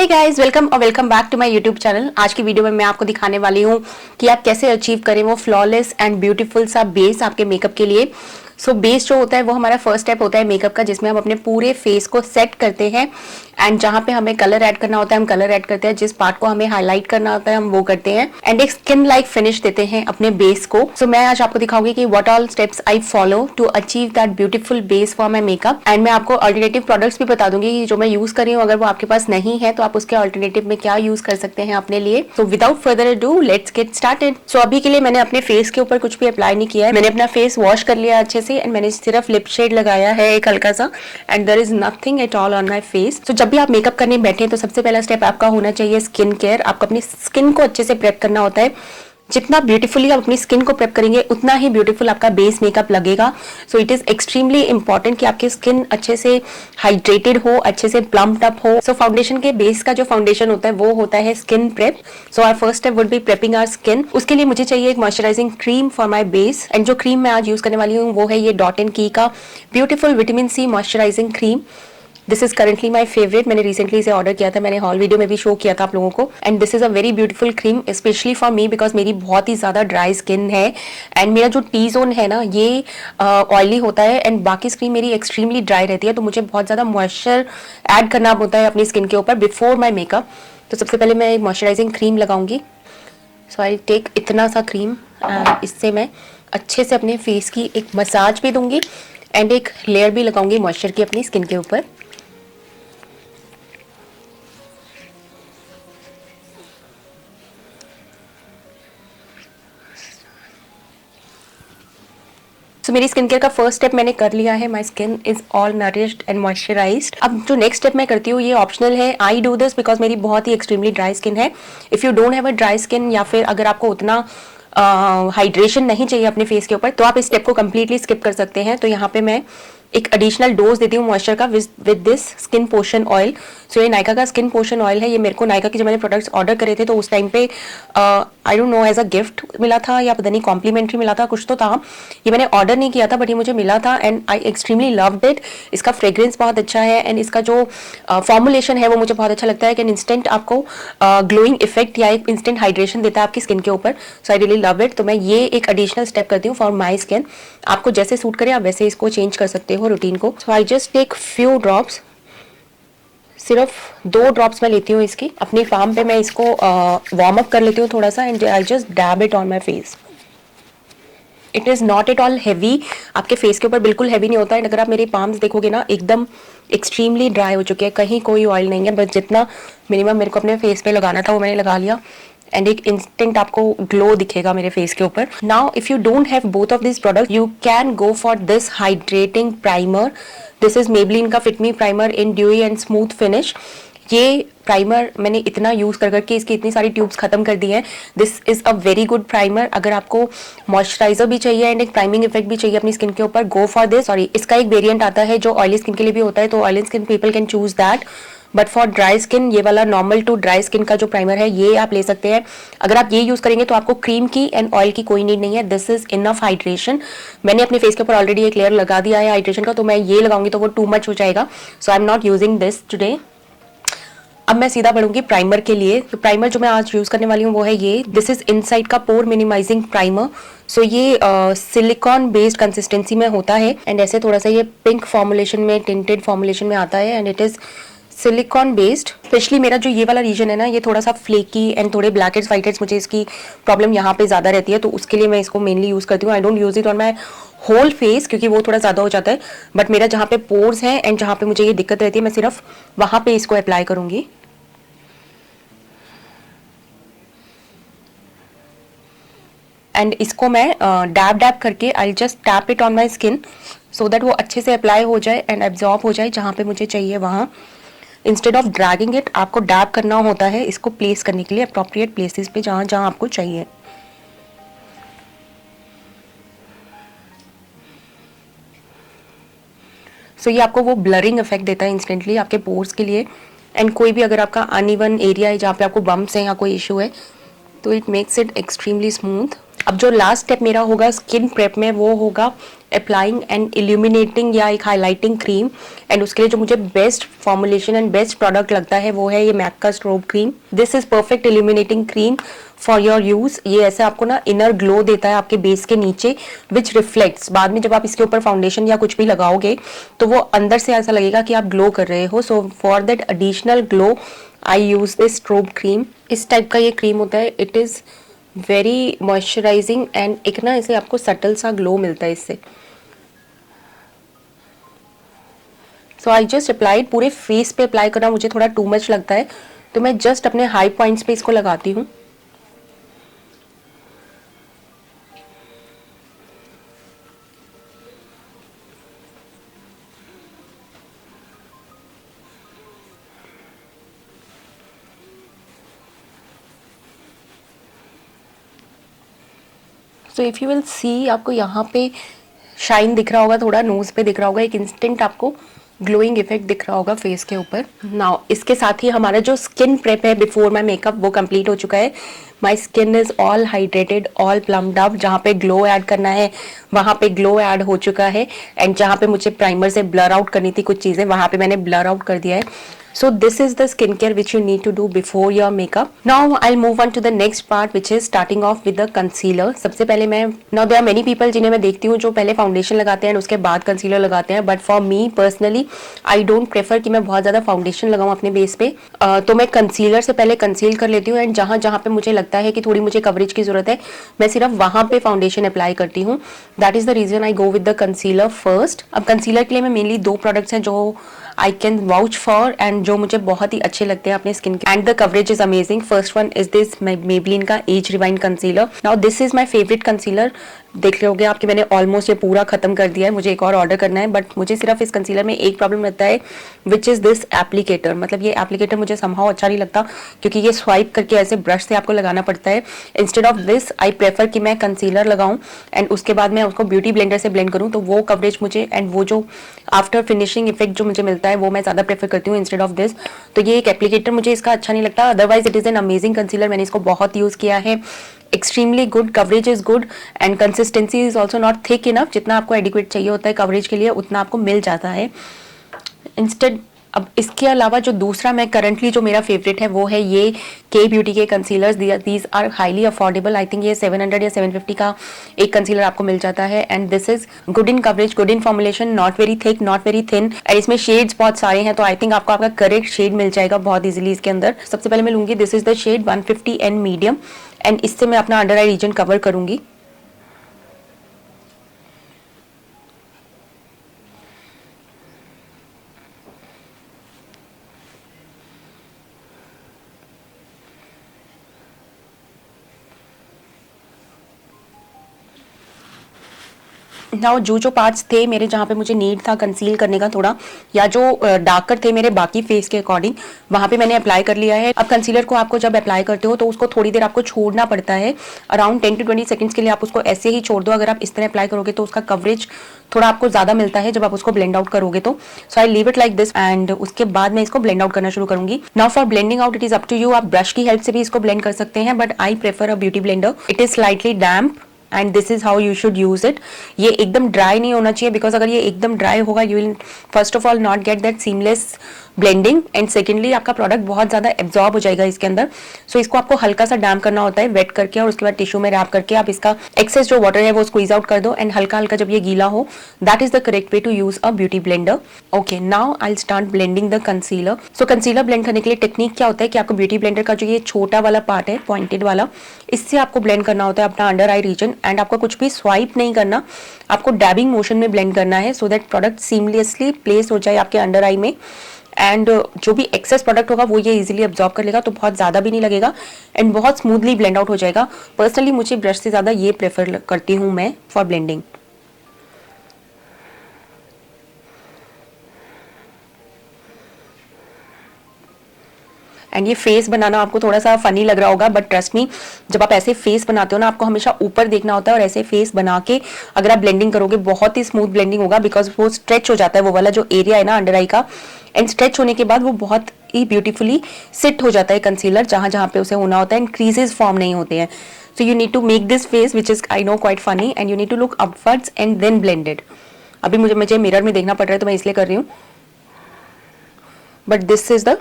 Hey guys, welcome back to my YouTube channel. आज की video में मैं आपको दिखाने वाली हूँ कि आप कैसे अचीव करें वो फ्लॉलेस एंड ब्यूटीफुल सा बेस आपके मेकअप के लिए। सो बेस जो होता है वो हमारा फर्स्ट स्टेप होता है मेकअप का, जिसमें हम अपने पूरे फेस को सेट करते हैं एंड जहाँ पे हमें कलर ऐड करना होता है हम कलर ऐड करते हैं, जिस पार्ट को हमें हाईलाइट करना होता है हम वो करते हैं एंड एक स्किन लाइक फिनिश देते हैं अपने बेस को। सो मैं आज आपको दिखाऊंगी कि what all steps I follow to achieve that beautiful base for my makeup. And मैं आपको अल्टरनेटिव प्रोडक्ट्स भी बता दूंगी जो मैं यूज कर रही हूँ। अगर वो आपके पास नहीं है तो आप उसके अल्टरनेटिव में क्या यूज कर सकते हैं अपने लिए। So without further ado let's get started. So अभी के लिए मैंने अपने फेस के ऊपर कुछ भी अप्लाई नहीं किया है। मैंने अपना फेस वॉश कर लिया अच्छे से एंड मैंने सिर्फ लिप शेड लगाया है एक हल्का सा and there is nothing at all on my face. तो जब भी आप मेकअप करने बैठे तो सबसे पहला स्टेप आपका होना चाहिए स्किन केयर। आपको अपनी स्किन को अच्छे से प्रेप करना होता है। जितना ब्यूटीफुली आप अपनी स्किन को प्रेप करेंगे उतना ही ब्यूटीफुल आपका बेस मेकअप लगेगा। So it is extremely important कि आपकी स्किन अच्छे से हाइड्रेटेड हो, अच्छे से प्लम्प्ड अप हो। सो फाउंडेशन के बेस का जो फाउंडेशन होता है वो होता है skin prep. So our first step would be prepping our skin. उसके लिए मुझे चाहिए एक moisturising cream for my base and जो क्रीम मैं आज यूज करने वाली हूँ वो है ये डॉट एंड की का beautiful vitamin C moisturising cream. This is currently my favourite. मैंने रिसेंटली इसे ऑर्डर किया था, मैंने हॉल वीडियो में भी शो किया था आप लोगों को। And this is a very beautiful cream specially for me because मेरी बहुत ही ज्यादा ड्राई स्किन है एंड मेरा जो टी जोन है ना ये ऑयली होता है एंड बाकी स्किन मेरी एक्सट्रीमली ड्राई रहती है। तो मुझे बहुत ज्यादा मॉइस्चर ऐड करना होता है अपनी स्किन के ऊपर बिफोर माई मेकअप। तो सबसे पहले मैं एक मॉइस्चराइजिंग क्रीम लगाऊंगी। सो आई टेक इतना सा क्रीम एंड इससे मैं अच्छे से अपने फेस की एक मसाज भी दूंगी एंड एक लेयर भी लगाऊंगी मॉइस्चर की अपनी स्किन के ऊपर। So, मेरी स्किन केयर का फर्स्ट स्टेप मैंने कर लिया है। My skin is all nourished and moisturised. अब जो नेक्स्ट स्टेप मैं करती हूँ ये ऑप्शनल है। आई डू दिस बिकॉज मेरी बहुत ही एक्सट्रीमली ड्राई स्किन है। If you don't have a dry skin या फिर अगर आपको उतना हाइड्रेशन नहीं चाहिए अपने फेस के ऊपर तो आप इस स्टेप को कम्प्लीटली स्किप कर सकते हैं। तो यहाँ पे मैं एक एडिशनल डोज देती हूँ मॉइस्चर का with this skin potion oil. So ये नायका का स्किन पोशन ऑयल है। ये मेरे को नायका के जब मैंने प्रोडक्ट्स ऑर्डर करे थे तो उस टाइम पे I don't know as a gift मिला था या पता नहीं कॉम्प्लीमेंट्री मिला था, कुछ तो था। ये मैंने ऑर्डर नहीं किया था बट ये मुझे मिला था and I extremely loved it. इसका फ्रेग्रेंस बहुत अच्छा है एंड इसका जो फॉर्मुलेशन है वो मुझे बहुत अच्छा लगता है कि इंस्टेंट आपको ग्लोइंग इफेक्ट या एक इंस्टेंट हाइड्रेशन देता है आपकी स्किन के ऊपर। सो आई रियली लव इट। तो मैं ये एक एडिशनल स्टेप करती हूँ फॉर माई स्किन। आपको जैसे सूट करे आप वैसे इसको चेंज कर सकते हो रूटीन को। So I just take few drops, सिर्फ 2 ड्रॉप्स मैं लेती हूँ इसकी। अपनी फार्म पे मैं इसको वार्म अप कर लेती हूँ थोड़ा सा and I just dab it on my face. It is not at all heavy, आपके फेस के ऊपर बिल्कुल हैवी नहीं होता है। अगर आप मेरे पाम्स देखोगे ना एकदम एक्सट्रीमली ड्राई हो चुके हैं, कहीं कोई ऑयल नहीं है। बस जितना मिनिमम मेरे को अपने फेस पे लगाना था वो मैंने लगा लिया एंड एक इंस्टेंट आपको ग्लो दिखेगा मेरे फेस के ऊपर। Now if you don't have both of this product you can go for this hydrating primer. This is Maybelline का fit me primer in dewy and smooth finish. ये primer मैंने इतना use कर करके इसकी इतनी सारी ट्यूब्स खत्म कर दी हैं। This is a very good primer. अगर आपको मॉइस्चराइजर भी चाहिए एंड एक प्राइमिंग इफेक्ट भी चाहिए अपनी स्किन के ऊपर, गो फॉर दिस। सॉरी, इसका एक वेरिएंट आता है जो ऑयली स्किन के लिए भी होता है, तो oily skin people can choose that. But for dry skin ये वाला नॉर्मल टू ड्राई स्किन का जो प्राइमर है ये आप ले सकते हैं। अगर आप ये यूज करेंगे तो आपको क्रीम की एंड ऑयल की कोई नीड नहीं है। This is enough hydration. मैंने अपने फेस के ऊपर ऑलरेडी एक लेयर लगा दिया है हाइड्रेशन का, तो मैं ये लगाऊंगी तो वो टू मच हो जाएगा। So I am not using this today. अब मैं सीधा बढ़ूंगी प्राइमर के लिए। तो प्राइमर जो मैं आज यूज करने वाली हूँ वो है ये। दिस इज इनसाइड का पोर मिनिमाइजिंग प्राइमर। सो ये सिलिकॉन बेस्ड कंसिस्टेंसी में होता है एंड ऐसे थोड़ा सा ये पिंक फॉर्मुलेशन में, टिंटेड फॉर्मुलेशन में आता है and it is silicon based. Specially मेरा जो ये वाला रीजन है ना ये थोड़ा सा फ्लेकी एंड थोड़े ब्लैक हेड्स व्हाइट हेड्स, मुझे इसकी प्रॉब्लम यहाँ पे ज्यादा रहती है तो उसके लिए मैं इसको मेनली यूज करती हूँ। I don't use it on my whole face क्योंकि वो थोड़ा ज्यादा हो जाता है, बट मेरा जहाँ पे पोर्स है एंड जहाँ पे मुझे ये दिक्कत रहती है मैं सिर्फ वहां पे इसको अप्लाई करूंगी। एंड इसको मैं डैब डैब करके I just tap it on my skin so that वो अच्छे से अप्लाई हो जाए एंड एब्जॉर्ब हो जाए जहाँ पे मुझे चाहिए वहाँ। इंस्टेड ऑफ ड्रैगिंग इट आपको डैब करना होता है इसको प्लेस करने के लिए अप्रोप्रिएट प्लेसेस पे जहाँ जहाँ आपको चाहिए। सो ये आपको वो ब्लरिंग इफेक्ट देता है इंस्टेंटली आपके पोर्स के लिए। एंड कोई भी अगर आपका अनइवन एरिया है जहाँ पे आपको बम्प्स हैं या कोई इशू है तो it makes it extremely smooth. अब जो लास्ट स्टेप मेरा होगा स्किन प्रेप में वो होगा अप्लाइंग एंड इल्यूमिनेटिंग या एक हाईलाइटिंग क्रीम। एंड उसके लिए जो मुझे best formulation and best product लगता है वो है ये मैक का strobe cream. This is perfect illuminating cream for your use. ये ऐसे आपको ना इनर ग्लो देता है आपके बेस के नीचे, विच रिफ्लेक्ट्स बाद में जब आप इसके ऊपर फाउंडेशन या कुछ भी लगाओगे तो वो अंदर से ऐसा लगेगा कि आप ग्लो कर रहे हो। So for that additional glow I use this strobe cream. इस टाइप का ये क्रीम होता है। It is very moisturising and एक ना इसे आपको सटल सा ग्लो मिलता है इससे। सो आई जस्ट अप्लाइड। पूरे फेस पे अप्लाई करना मुझे थोड़ा टू मच लगता है, तो मैं जस्ट अपने हाई पॉइंट्स पे इसको लगाती हूँ। So if you will see, आपको यहाँ पे शाइन दिख रहा होगा, थोड़ा नोज पे दिख रहा होगा, एक इंस्टेंट आपको ग्लोइंग इफेक्ट दिख रहा होगा फेस के ऊपर। नाउ इसके साथ ही हमारा जो स्किन प्रेप है बिफोर माई मेकअप वो कंप्लीट हो चुका है। My skin is all hydrated, all plumped up. जहाँ पे ग्लो ऐड करना है वहाँ पे ग्लो ऐड हो चुका है, एंड जहाँ पे मुझे प्राइमर से ब्लर आउट करनी थी कुछ चीज़ें वहाँ पे मैंने ब्लर आउट कर दिया है। So this is the skincare which you need to do before your makeup. Now I'll move on to the next part, which is starting off with the concealer. सबसे पहले मैं now there are many people जिन्हें मैं देखती हूँ जो पहले foundation लगाते हैं और उसके बाद कंसीलर लगाते हैं, but for me personally I don't prefer कि मैं बहुत ज़्यादा फाउंडेशन लगाऊँ अपने बेस पे। तो मैं कंसीलर से पहले कंसील कर लेती हूँ, एंड जहाँ जहाँ पे मुझे लगता है कि थोड़ी मुझे कवरेज की जरूरत है मैं सिर्फ वहाँ पे फाउंडेशन अप्लाई करती हूँ। That is the reason I go with the concealer first. अब कंसीलर के लिए मैं मेनली 2 प्रोडक्ट्स हैं जो I can vouch for and जो मुझे बहुत ही अच्छे लगते हैं अपने स्किन के, and the coverage is amazing. First one is this Maybelline का age rewind concealer. Now this is my favourite concealer. देख लोगे आपके मैंने ऑलमोस्ट ये पूरा खत्म कर दिया है, मुझे एक और ऑर्डर करना है, बट मुझे सिर्फ इस कंसीलर में एक प्रॉब्लम रहता है, विच इज दिस एप्लीकेटर। मतलब ये एप्लीकेटर मुझे समहाउ अच्छा नहीं लगता क्योंकि ये स्वाइप करके ऐसे ब्रश से आपको लगाना पड़ता है। Instead of this I prefer कि मैं कंसीलर लगाऊं एंड उसके बाद मैं उसको ब्यूटी ब्लेंडर से ब्लेंड करूं, तो वो कवरेज मुझे एंड वो जो आफ्टर फिनिशिंग इफेक्ट जो मुझे मिलता है वो मैं ज़्यादा प्रेफर करती हूँ इंस्टेड ऑफ दिस। तो ये एक एप्लीकेटर मुझे इसका अच्छा नहीं लगता। Otherwise it is an amazing concealer, मैंने इसको बहुत यूज़ किया है। Extremely good, coverage is good and consistency is also not thick enough. जितना आपको एडिक्वेट चाहिए होता है कवरेज के लिए उतना आपको मिल जाता है इंस्टेड। अब इसके अलावा जो दूसरा मैं करंटली जो मेरा फेवरेट है वो है ये के ब्यूटी के concealers. These are highly affordable. I think ये 700 या 750 का एक कंसीलर आपको मिल जाता है, and this is good in coverage, good in formulation, not very thick, not very thin, and इसमें शेड्स बहुत सारे हैं, तो आई थिंक आपको आपका करेक्ट शेड मिल जाएगा बहुत इजीली इसके अंदर। सबसे पहले मैं लूंगी, this is the shade 150N medium, and इससे मैं अपना अंडर आई रीजन कवर करूंगी। नाउ जो पार्ट्स थे मेरे जहाँ पे मुझे नीड था कंसील करने का थोड़ा, या जो डार्कर थे मेरे बाकी फेस के अकॉर्डिंग, वहाँ पे मैंने अप्लाई कर लिया है। अब कंसीलर को आपको जब अप्लाई करते हो तो उसको थोड़ी देर आपको छोड़ना पड़ता है, अराउंड 10 to 20 सेकंड्स के लिए आप उसको ऐसे ही छोड़ दो। अगर आप इस तरह अप्लाई करोगे तो उसका कवरेज थोड़ा आपको ज़्यादा मिलता है जब आप उसको ब्लेंड आउट करोगे तो। So I leave it like this, and उसके बाद मैं इसको ब्लेंड आउट करना शुरू करूंगी। Now for blending out it is up to you, आप ब्रश की हेल्प से भी इसको ब्लेंड कर सकते हैं, but I prefer a beauty blender. It is slightly damp and this is how you should use it. ये एकदम ड्राई नहीं होना चाहिए, बिकॉज अगर ये एकदम ड्राई होगा you will first of all not get that seamless blending, and secondly आपका प्रोडक्ट बहुत ज़्यादा एब्जॉर्ब हो जाएगा इसके अंदर। सो इसको आपको हल्का सा डैम करना होता है वेट करके, और उसके बाद टिश्यू में रैप करके आप इसका एक्सेस जो वाटर है वो स्क्वीज आउट कर दो, एंड हल्का हल्का जब ये गीला हो, that is the correct way to use a beauty blender. Okay, now I start blending the concealer. So concealer blend करने के लिए टेक्निक क्या होता है कि आपको ब्यूटी ब्लेंडर का जो ये छोटा वाला पार्ट है पॉइंटेड वाला, इससे आपको ब्लेंड करना होता है अपना अंडर आई रीजन, एंड आपको कुछ भी स्वाइप नहीं करना, आपको डैबिंग मोशन में ब्लेंड करना है so that product seamlessly place हो जाए आपके अंडर आई में, एंड जो भी एक्सेस प्रोडक्ट होगा वो ये इजीली अब्जॉर्ब कर लेगा, तो बहुत ज़्यादा भी नहीं लगेगा एंड बहुत स्मूथली ब्लेंड आउट हो जाएगा। पर्सनली मुझे ब्रश से ज़्यादा ये प्रेफर करती हूँ मैं फॉर ब्लेंडिंग। एंड ये फेस बनाना आपको थोड़ा सा फनी लग रहा होगा, बट ट्रस्ट मी, जब आप ऐसे फेस बनाते हो ना, आपको हमेशा ऊपर देखना होता है, और ऐसे फेस बना के अगर आप ब्लेंडिंग करोगे बहुत ही स्मूथ ब्लेंडिंग होगा, बिकॉज वो स्ट्रेच हो जाता है, वो वाला जो एरिया है ना अंडर आई का, एंड स्ट्रेच होने के बाद वो बहुत ही ब्यूटीफुली सिट हो जाता है कंसीलर जहाँ जहाँ पे उसे होना होता है, एंड क्रीजेस फॉर्म नहीं होते हैं। So you need to make this face, which is I know quite funny, and you need to look upwards and then blend it. अभी मुझे मिरर में देखना पड़ रहा है तो मैं इसलिए कर रही हूँ, but this is the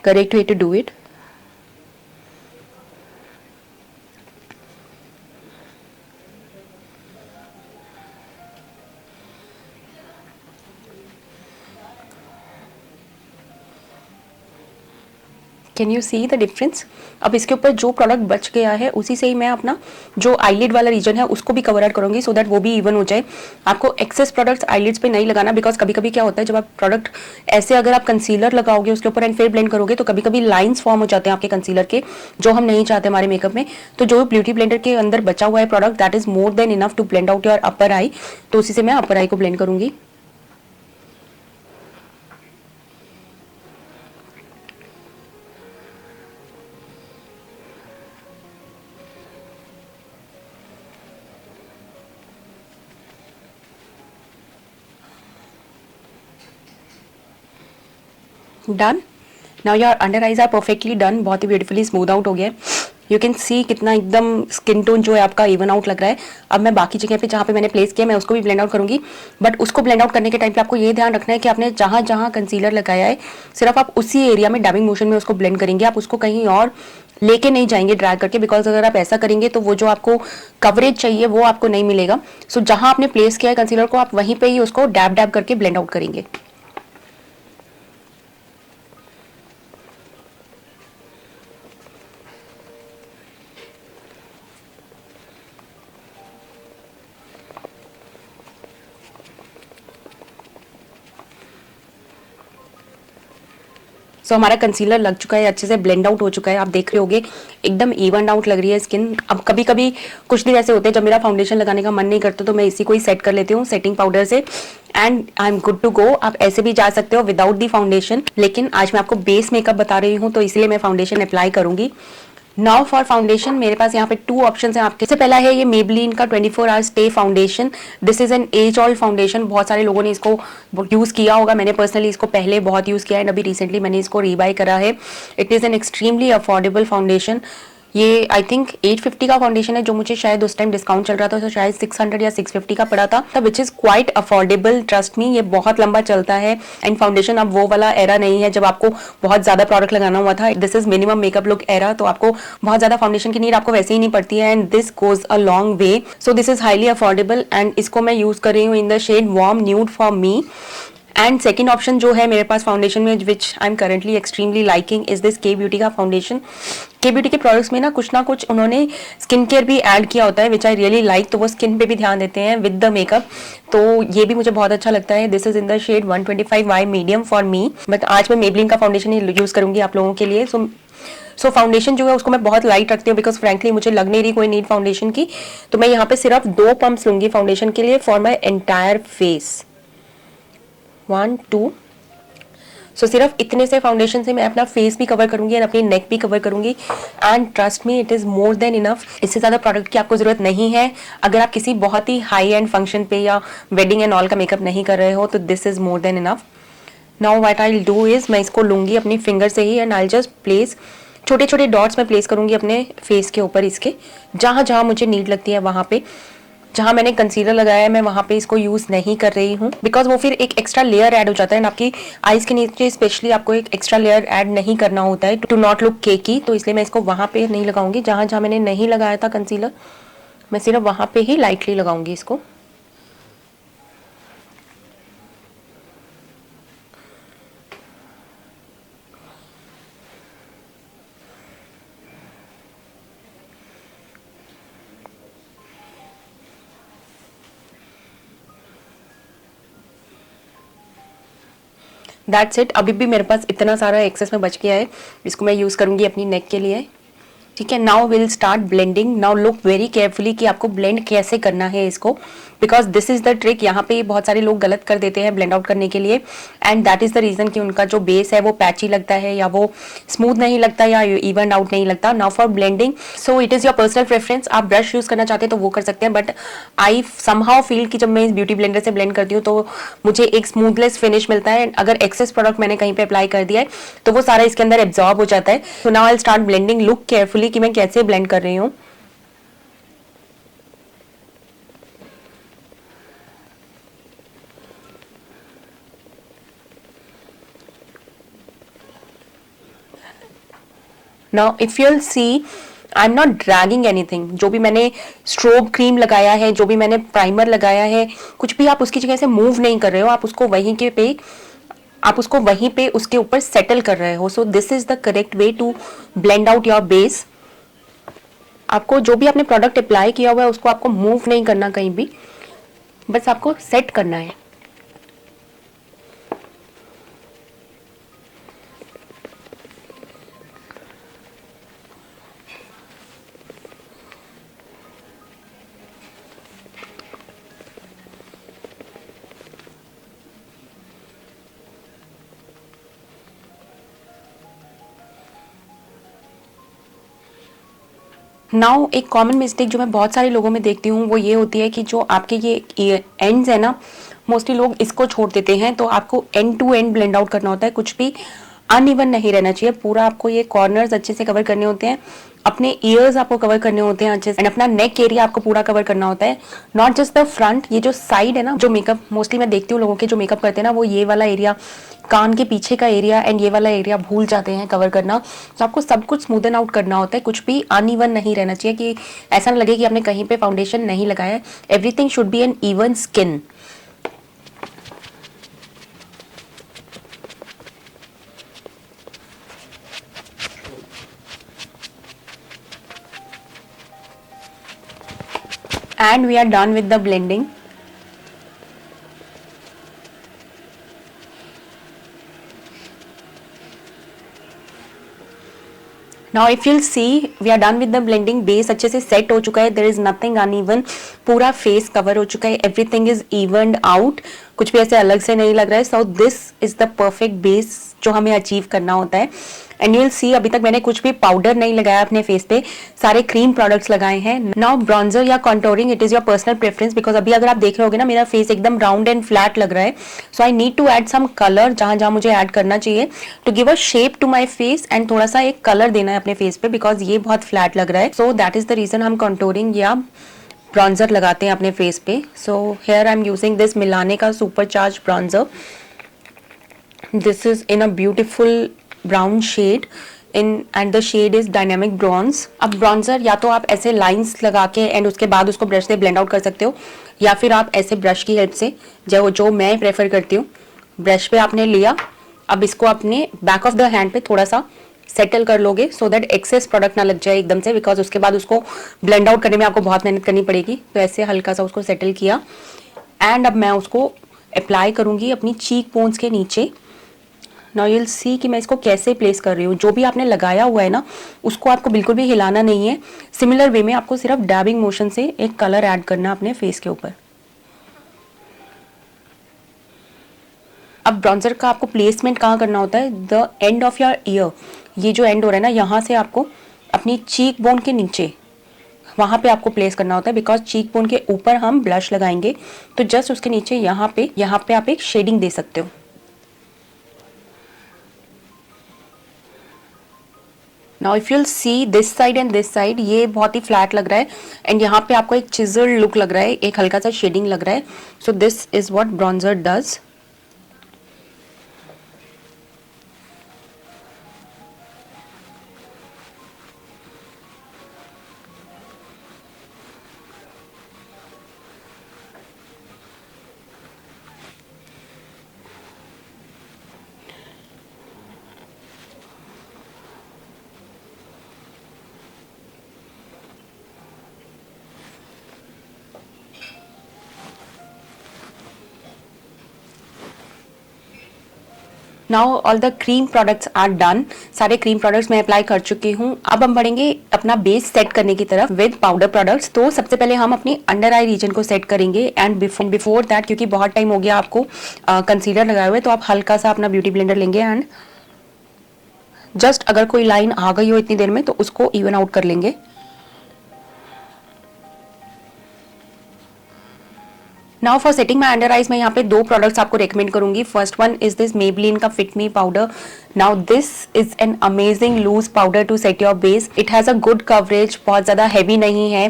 correct way to do it. Can you see the difference? अब इसके ऊपर जो प्रोडक्ट बच गया है उसी से ही मैं अपना जो आईलिड वाला रीजन है उसको भी कवर आउट करूंगी, सो दैट वो भी इवन हो जाए. आपको एक्सेस प्रोडक्ट्स आईलिड्स पे नहीं लगाना, बिकॉज कभी कभी क्या होता है जब आप प्रोडक्ट ऐसे अगर आप कंसीलर लगाओगे उसके ऊपर एंड फिर ब्लेंड करोगे तो कभी कभी लाइन्स फॉर्म हो जाते हैं आपके कंसीलर के, जो हम नहीं चाहते हमारे मेकअप में. तो जो ब्यूटी ब्लेंडर के अंदर बचा हुआ है product, that is more than enough to blend out your upper eye. तो उसी से मैं अपर आई को ब्लेंड करूंगी. Done. Now your under eyes are perfectly done. बहुत ही ब्यूटीफुली स्मूथ आउट हो गया है. यू कैन सी कितना एकदम स्किन टोन जो है आपका इवन आउट लग रहा है. अब मैं बाकी जगह पे जहाँ पे मैंने प्लेस किया मैं उसको भी ब्लेंड आउट करूंगी, बट उसको ब्लेंड आउट करने के टाइम पे आपको ये ध्यान रखना है कि आपने जहाँ जहाँ कंसीलर लगाया है सिर्फ आप उसी एरिया में डैबिंग मोशन में उसको ब्लेंड करेंगे. आप उसको कहीं और लेके नहीं जाएंगे ड्रैग करके, बिकॉज अगर आप ऐसा करेंगे तो वो जो आपको कवरेज चाहिए वो आपको नहीं मिलेगा. सो जहाँ आपने प्लेस किया है कंसीलर को आप वहीं पर ही उसको डैब डैब करके ब्लेंड आउट करेंगे. सो हमारा कंसीलर लग चुका है, अच्छे से ब्लेंड आउट हो चुका है. आप देख रहे होगे एकदम इवन आउट लग रही है स्किन. अब कभी कभी कुछ दिन ऐसे होते हैं जब मेरा फाउंडेशन लगाने का मन नहीं करता तो मैं इसी को ही सेट कर लेती हूँ सेटिंग पाउडर से, and I am good to go. आप ऐसे भी जा सकते हो विदाउट दी फाउंडेशन, लेकिन आज मैं आपको बेस मेकअप बता रही हूँ तो इसलिए मैं फाउंडेशन अप्लाई करूंगी. नाउ फॉर फाउंडेशन मेरे पास यहाँ पे 2 ऑप्शन है आपके. सबसे पहला है ये मेबलिन का 24 hour stay foundation. This is an age old foundation. बहुत सारे लोगों ने इसको यूज किया होगा. मैंने पर्सनली इसको पहले बहुत यूज किया है, अभी रिसेंटली मैंने इसको रीबाई करा है. It is an extremely affordable foundation. ये आई थिंक 850 का फाउंडेशन है, जो मुझे शायद उस टाइम डिस्काउंट चल रहा था तो शायद 600 या 650 का पड़ा था, which is quite affordable. Trust me, ये बहुत लंबा चलता है. एंड फाउंडेशन अब वो वाला एरा नहीं है जब आपको बहुत ज्यादा प्रोडक्ट लगाना हुआ था. This is minimum makeup look era, तो आपको बहुत ज्यादा फाउंडेशन की नीड आपको वैसे ही नहीं पड़ती है, and this goes a long way. So this is highly affordable and इसको मैं यूज कर रही हूँ in the shade warm nude for me. And second option जो है मेरे पास फाउंडेशन में which I am currently extremely liking is this K beauty का फाउंडेशन. के ब्यूटी के प्रोडक्ट्स में ना कुछ उन्होंने स्किन केयर भी ऐड किया होता है विच आई रियली लाइक, तो वो स्किन पे भी ध्यान देते हैं विद द मेकअप, तो ये भी मुझे बहुत अच्छा लगता है. This is in the shade 125Y medium for me, but आज मैं मेबलिन का फाउंडेशन ही यूज करूंगी आप लोगों के लिए. सो फाउंडेशन जो है उसको मैं बहुत लाइट रखती हूँ बिकॉज फ्रैंकली मुझे लग नहीं रही कोई नीड फाउंडेशन की. तो मैं यहाँ पे सिर्फ 2 पंप्स लूंगी फाउंडेशन के लिए फॉर माई एंटायर फेस. 1 2. सो सिर्फ इतने से फाउंडेशन से मैं अपना फेस भी कवर करूंगी और अपनी नेक भी कवर करूंगी, and trust me it is more than enough. इससे ज्यादा प्रोडक्ट की आपको जरूरत नहीं है अगर आप किसी बहुत ही हाई एंड फंक्शन पे या वेडिंग एंड ऑल का मेकअप नहीं कर रहे हो, तो this is more than enough. Now what I will do is मैं इसको लूंगी अपनी फिंगर से ही एंड आई जस्ट प्लेस छोटे छोटे डॉट्स में प्लेस करूंगी अपने फेस के ऊपर, इसके जहां जहां मुझे नीड लगती है वहां पे. जहां मैंने कंसीलर लगाया है मैं वहां पे इसको यूज नहीं कर रही हूँ बिकॉज वो फिर एक एक्स्ट्रा लेयर ऐड हो जाता है, आपकी आईज के नीचे स्पेशली आपको एक एक्स्ट्रा लेयर ऐड नहीं करना होता है टू नॉट लुक केकी. तो इसलिए मैं इसको वहां पे नहीं लगाऊंगी. जहां जहां मैंने नहीं लगाया था कंसीलर मैं सिर्फ वहां पे ही लाइटली लगाऊंगी इसको. That's it. अभी भी मेरे पास इतना सारा एक्सेस में बच गया है, इसको मैं यूज करूंगी अपनी नेक के लिए. ठीक है, now will start blending. Now look very carefully कि आपको ब्लेंड कैसे करना है इसको, because this is the trick. यहाँ पे बहुत सारे लोग गलत कर देते हैं ब्लेंड आउट करने के लिए, and that is the reason कि उनका जो बेस है वो पैची लगता है या वो स्मूथ नहीं लगता या इवन आउट नहीं लगता. Now for blending, so it is your personal preference. आप ब्रश यूज करना चाहते हैं तो वो कर सकते हैं, बट आई समहाउ फील कि जब मैं इस ब्यूटी ब्लेंडर से ब्लेंड करती हूँ तो मुझे एक स्मूथलेस फिनिश मिलता है. अगर एक्सेस प्रोडक्ट मैंने कहीं पे अप्लाई कर दिया है तो वो सारा इसके अंदर एब्जॉर्ब हो जाता है. So now I will start blending. Look carefully कि मैं कैसे ब्लेंड कर रही हूँ. Now if you'll see I am not dragging anything. जो भी मैंने स्ट्रोब क्रीम लगाया है, जो भी मैंने प्राइमर लगाया है, कुछ भी आप उसकी जगह से मूव नहीं कर रहे हो, आप उसको वहीं पे उसके ऊपर सेटल कर रहे हो। So this is the correct way to blend out your base. आपको जो भी आपने प्रोडक्ट अप्लाई किया हुआ है उसको आपको मूव नहीं करना कहीं भी, बस आपको सेट करना है। नाउ एक कॉमन मिस्टेक जो मैं बहुत सारे लोगों में देखती हूँ वो ये होती है कि जो आपके ये एंड्स है ना, मोस्टली लोग इसको छोड़ देते हैं। तो आपको end to end blend out करना होता है, कुछ भी अनइवन नहीं रहना चाहिए। पूरा आपको ये कॉर्नर्स अच्छे से कवर करने होते हैं, अपने ईयर्स आपको कवर करने होते हैं अच्छे से, एंड अपना नेक एरिया आपको पूरा कवर करना होता है, नॉट जस्ट द फ्रंट। ये जो साइड है ना, जो मेकअप मोस्टली मैं देखती हूँ लोगों के जो मेकअप करते हैं ना, वो ये वाला एरिया, कान के पीछे का एरिया एंड ये वाला एरिया भूल जाते हैं कवर करना। तो आपको सब कुछ स्मूदन आउट करना होता है, कुछ भी अनइवन नहीं रहना चाहिए कि ऐसा ना लगे कि आपने कहीं पे फाउंडेशन नहीं लगाया है। Everything should be an even skin. And we are done with the blending. Now if you'll see, we are done with the blending. Base अच्छे से set हो चुका है, there is nothing uneven, पूरा face cover हो चुका है, everything is evened out, कुछ भी ऐसे अलग से नहीं लग रहा है। So this is the perfect base जो हमें अचीव करना होता है। एंड यू विल सी, अभी तक मैंने कुछ भी पाउडर नहीं लगाया अपने फेस पे, सारे क्रीम प्रोडक्ट्स लगाए हैं। नाउ ब्रॉन्जर या contouring, it is your personal preference, because अभी अगर आप देख रहे होगे ना, मेरा फेस एकदम राउंड एंड फ्लैट लग रहा है। So I need to add some colour जहां जहां मुझे ऐड करना चाहिए to give a shape to my face, and थोड़ा सा एक कलर देना है अपने फेस पे, बिकॉज ये बहुत फ्लैट लग रहा है। So that is the reason हम कॉन्टोरिंग या ब्रॉन्जर लगाते हैं अपने फेस पे। So here I am using this Milani का supercharge bronzer. This is in a beautiful brown shade and the shade is dynamic bronze. अब bronzer या तो आप ऐसे लाइंस लगा के एंड उसके बाद उसको ब्रश से ब्लेंड आउट कर सकते हो, या फिर आप ऐसे ब्रश की हेल्प से, जो मैं प्रेफर करती हूँ, ब्रश पे आपने लिया, अब इसको अपने बैक ऑफ द हैंड पे थोड़ा सा सेटल कर लोगे, सो दैट एक्सेस प्रोडक्ट ना लग जाए एकदम से, बिकॉज उसके बाद उसको ब्लेंड आउट करने में आपको बहुत मेहनत करनी पड़ेगी। तो ऐसे हल्का सा उसको सेटल किया, एंड अब मैं उसको अप्लाई करूंगी अपनी चीक बोन्स के नीचे। नाउ यू विल सी कि मैं इसको कैसे प्लेस कर रही हूँ। जो भी आपने लगाया हुआ है ना, उसको आपको बिल्कुल भी हिलाना नहीं है। सिमिलर वे में आपको सिर्फ डैबिंग मोशन से एक कलर ऐड करना अपने फेस के ऊपर। अब ब्रॉन्जर का आपको प्लेसमेंट कहाँ करना होता है, the end of your year, ये जो एंड हो रहा है ना, यहाँ से आपको अपनी चीक बोन के नीचे वहाँ पे आपको प्लेस करना होता है, बिकॉज चीक बोन के ऊपर हम ब्लश लगाएंगे। तो जस्ट उसके नीचे यहाँ पे आप एक शेडिंग दे सकते हो। Now if you'll see this side and this side, ये बहुत ही फ्लैट लग रहा है, एंड यहाँ पे आपको एक चिजल लुक लग रहा है, एक हल्का सा शेडिंग लग रहा है। So this is what bronzer does. Now all the cream products are done. सारे क्रीम प्रोडक्ट्स मैं अप्लाई कर चुकी हूँ। अब हम बढ़ेंगे अपना बेस सेट करने की तरफ विद पाउडर प्रोडक्ट्स। तो सबसे पहले हम अपनी अंडर आई रीजन को सेट करेंगे, एंड बिफोर दैट, क्योंकि बहुत टाइम हो गया आपको कंसीलर लगाए हुए, तो आप हल्का सा अपना ब्यूटी ब्लेंडर लेंगे एंड जस्ट अगर कोई लाइन आ गई हो इतनी देर में तो उसको इवन आउट कर लेंगे। Now for setting my under eyes, मैं यहाँ पे दो प्रोडक्ट्स आपको रेकमेंड करूंगी। First one is this Maybelline का fit me powder. Now this is an amazing loose powder to set your base. It has a good coverage, बहुत ज्यादा heavy नहीं है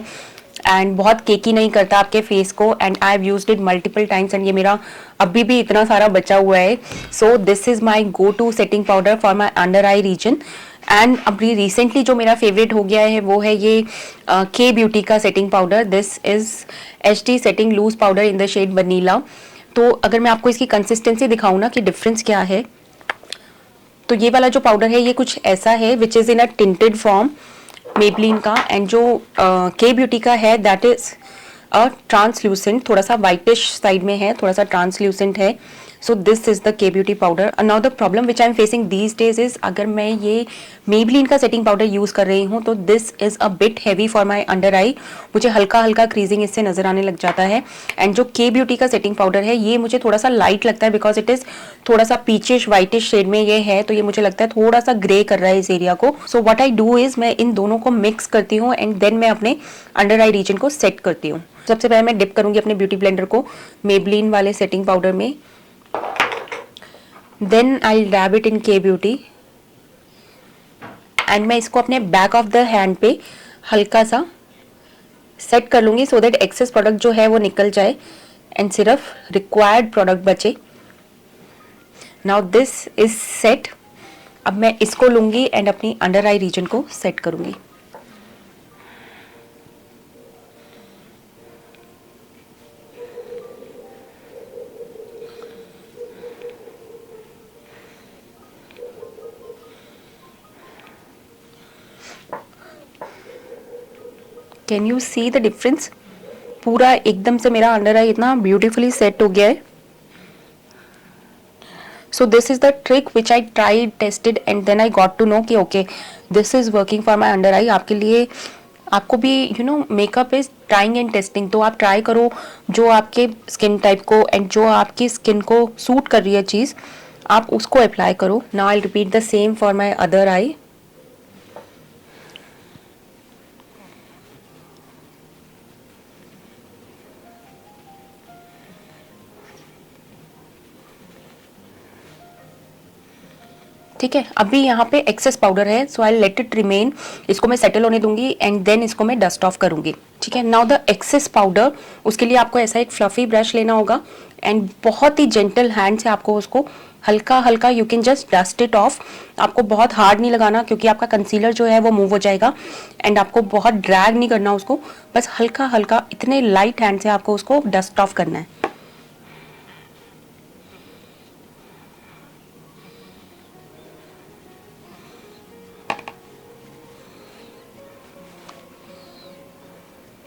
एंड बहुत केकी नहीं करता आपके फेस को, and I have used it multiple times, and ये मेरा अभी भी इतना सारा बचा हुआ है। So this is my go to setting powder for my under I region. And अभी रिसेंटली जो मेरा फेवरेट हो गया है वो है ये के ब्यूटी का setting powder. This is HD setting loose powder in the shade vanilla. तो अगर मैं आपको इसकी कंसिस्टेंसी दिखाऊं ना कि डिफरेंस क्या है, तो ये वाला जो पाउडर है ये कुछ ऐसा है which is in a tinted form Maybelline का. एंड जो के ब्यूटी का है दैट इज अ ट्रांसल्यूसेंट, थोड़ा सा वाइटिश साइड में है, थोड़ा सा ट्रांसल्यूसेंट है. सो दिस इज द के beauty powder. Now the problem which I am facing these days is, अगर मैं ये मेबलिन का सेटिंग पाउडर यूज कर रही हूँ तो this is a bit heavy for my under eye. मुझे हल्का हल्का क्रीजिंग इससे नजर आने लग जाता है. एंड जो के ब्यूटी का सेटिंग पाउडर है ये मुझे थोड़ा सा लाइट लगता है बिकॉज इट इज थोड़ा सा पीचिश वाइटिश शेड में ये है, तो ये मुझे लगता है थोड़ा सा ग्रे कर रहा है इस एरिया को. So what I do is मैं इन दोनों को मिक्स करती हूँ एंड देन मैं अपने अंडर आई रीजन को सेट करती हूँ. सबसे पहले मैं डिप करूंगी अपने ब्यूटी ब्लेंडर को मेबलिन वाले सेटिंग पाउडर में. Then I dab it in K beauty and मैं इसको अपने बैक ऑफ द हैंड पे हल्का सा सेट कर लूंगी सो दैट एक्सेस प्रोडक्ट जो है वो निकल जाए एंड सिर्फ रिक्वायर्ड प्रोडक्ट बचे. Now this is set. अब मैं इसको लूंगी एंड अपनी अंडर आई रीजन को सेट करूंगी. Can you see the difference? पूरा एकदम से मेरा अंडर आई इतना ब्यूटीफुली सेट हो गया है. So this is the trick which I tried tested and then I got to know कि okay this is working for my under eye. आपके लिए आपको भी you know makeup is trying and testing. तो आप ट्राई करो जो आपके स्किन टाइप को एंड जो आपकी स्किन को सूट कर रही है चीज़, आप उसको अप्लाई करो. Now I repeat the same for my other I. ठीक है, अभी यहाँ पे एक्सेस पाउडर है so I let it remain. इसको मैं सेटल होने दूंगी एंड देन इसको मैं डस्ट ऑफ करूंगी. ठीक है, नाउ द एक्सेस पाउडर, उसके लिए आपको ऐसा एक फ्लफी ब्रश लेना होगा एंड बहुत ही जेंटल हैंड से आपको उसको हल्का हल्का you can just dust it of. आपको बहुत हार्ड नहीं लगाना क्योंकि आपका कंसीलर जो है वो मूव हो जाएगा एंड आपको बहुत ड्रैग नहीं करना उसको, बस हल्का हल्का इतने लाइट हैंड से आपको उसको डस्ट ऑफ करना है.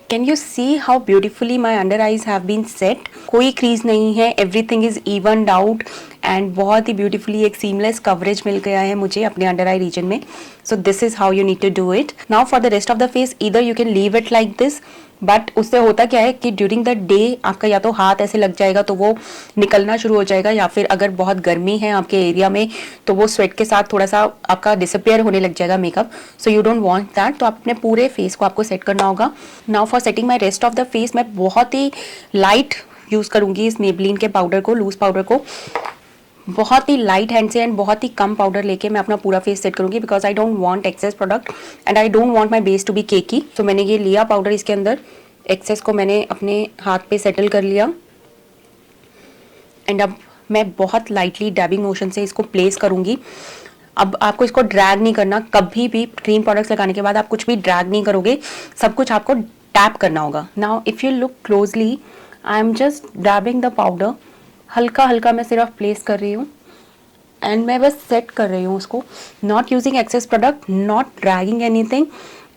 Can you see how beautifully my under eyes have been set? कोई क्रीज नहीं है, everything is evened out and बहुत ही ब्यूटीफुली एक सीमलेस कवरेज मिल गया है मुझे अपने अंडर आई रीजन में. So this is how you need to do it. Now for the rest of the face either you can leave it like this, but उससे होता क्या है कि ड्यूरिंग द डे आपका या तो हाथ ऐसे लग जाएगा तो वो निकलना शुरू हो जाएगा, या फिर अगर बहुत गर्मी है आपके एरिया में तो वो स्वेट के साथ थोड़ा सा आपका डिसअपियर होने लग जाएगा makeup. So you don't want that. तो आप अपने पूरे फेस को आपको सेट करना होगा. Now for setting my rest of the face मैं बहुत ही लाइट यूज करूंगी इस मेबलिन के पाउडर को, लूज पाउडर को. बहुत ही लाइट हैंड से एंड बहुत ही कम पाउडर लेके मैं अपना पूरा फेस सेट करूंगी because I don't want excess product and I don't want my base to be cakey. तो मैंने ये लिया पाउडर, इसके अंदर एक्सेस को मैंने अपने हाथ पे सेटल कर लिया एंड अब मैं बहुत लाइटली डैबिंग मोशन से इसको प्लेस करूंगी. अब आपको इसको ड्रैग नहीं करना. कभी भी क्रीम प्रोडक्ट्स लगाने के बाद आप कुछ भी ड्रैग नहीं करोगे, सब कुछ आपको टैप करना होगा. Now if you look closely I am just डैबिंग the powder. हल्का हल्का मैं सिर्फ प्लेस कर रही हूँ एंड मैं बस सेट कर रही हूँ उसको. Not using excess product, not dragging anything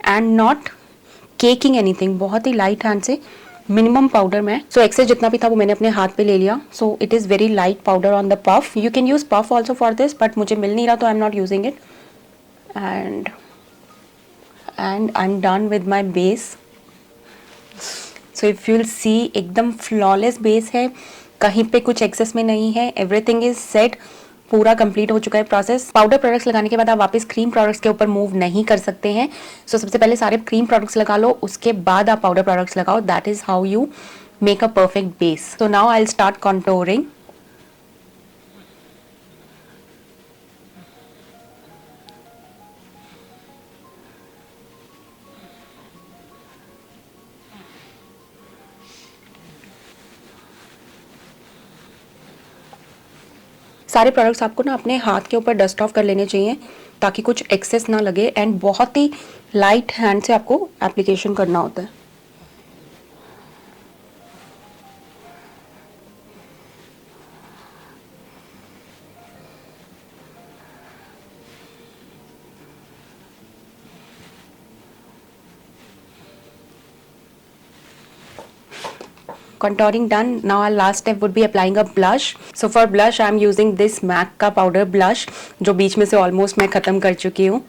and not caking anything. बहुत ही लाइट हैंड से मिनिमम पाउडर में. सो एक्सेस जितना भी था वो मैंने अपने हाथ पे ले लिया. So it is very light powder on the puff. You can use puff also for this but मुझे मिल नहीं रहा तो आई am not using it. And I am done with my base. So if you will see एकदम flawless base है, कहीं पे कुछ access में नहीं है, एवरीथिंग इज सेट. पूरा कंप्लीट हो चुका है प्रोसेस. पाउडर प्रोडक्ट्स लगाने के बाद आप वापस क्रीम प्रोडक्ट्स के ऊपर मूव नहीं कर सकते हैं. सो सबसे पहले सारे क्रीम प्रोडक्ट्स लगा लो, उसके बाद आप पाउडर प्रोडक्ट्स लगाओ. That is how you make a perfect base. So now I will start contouring. सारे प्रोडक्ट्स आपको ना अपने हाथ के ऊपर डस्ट ऑफ कर लेने चाहिए ताकि कुछ एक्सेस ना लगे, एंड बहुत ही लाइट हैंड से आपको एप्लीकेशन करना होता है। Contouring done. Now our last step would be applying a blush. So for blush I am using this MAC का powder blush जो बीच में से almost मैं ख़त्म कर चुकी हूँ।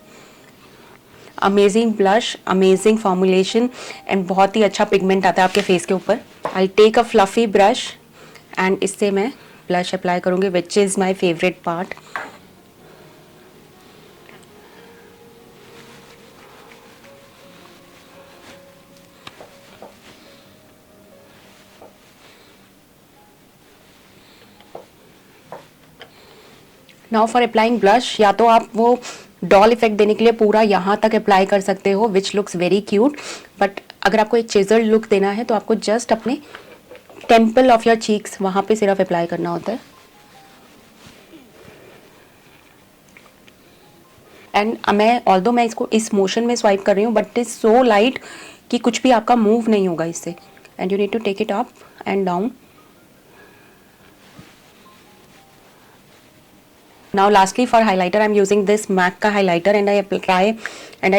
Amazing blush, amazing formulation and बहुत ही अच्छा पिगमेंट आता है आपके फेस के ऊपर। I take a fluffy brush and इससे मैं ब्लश अप्लाई करूँगी, which is my favourite part. Now for applying blush, या तो आप वो डॉल इफेक्ट देने के लिए पूरा यहाँ तक अप्लाई कर सकते हो which looks very cute, but अगर आपको एक चिजल्ड लुक देना है तो आपको जस्ट अपने टेम्पल ऑफ योर चीक्स वहाँ पे सिर्फ अप्लाई करना होता है। एंड मैं इसको इस मोशन में स्वाइप कर रही हूँ, but it is so light कि कुछ भी आपका मूव नहीं होगा इससे, and you need to take it up and down. Now lastly for highlighter I'm using this MAC का highlighter and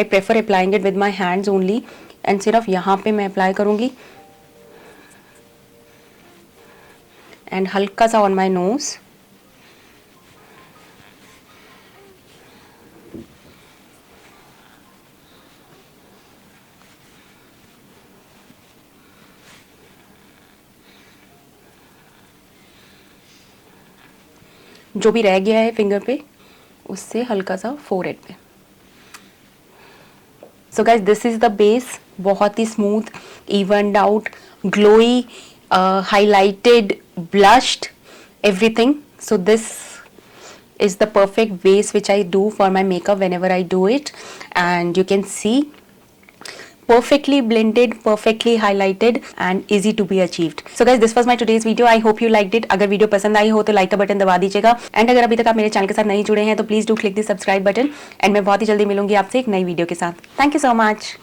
I prefer applying it with my hands only, and सिर्फ यहाँ पे मैं अप्लाई करूँगी एंड हल्का सा ऑन माई नोज। जो भी रह गया है फिंगर पे उससे हल्का सा फोरहेड पे। So guys this is the base, बहुत ही smooth, evened out, glowy, highlighted, blushed, everything. So this is the perfect base which I do for my makeup whenever I do it, and you can see perfectly blended, perfectly highlighted and easy to be achieved. So guys, this was my today's video. I hope you liked it. अगर video पसंद आई हो तो like का button दबा दीजिएगा, and अगर अभी तक आप मेरे चैनल के साथ नहीं जुड़े हैं तो please do click the subscribe button, and मैं बहुत ही जल्दी मिलूंगी आपसे एक नई वीडियो के साथ। Thank you so much.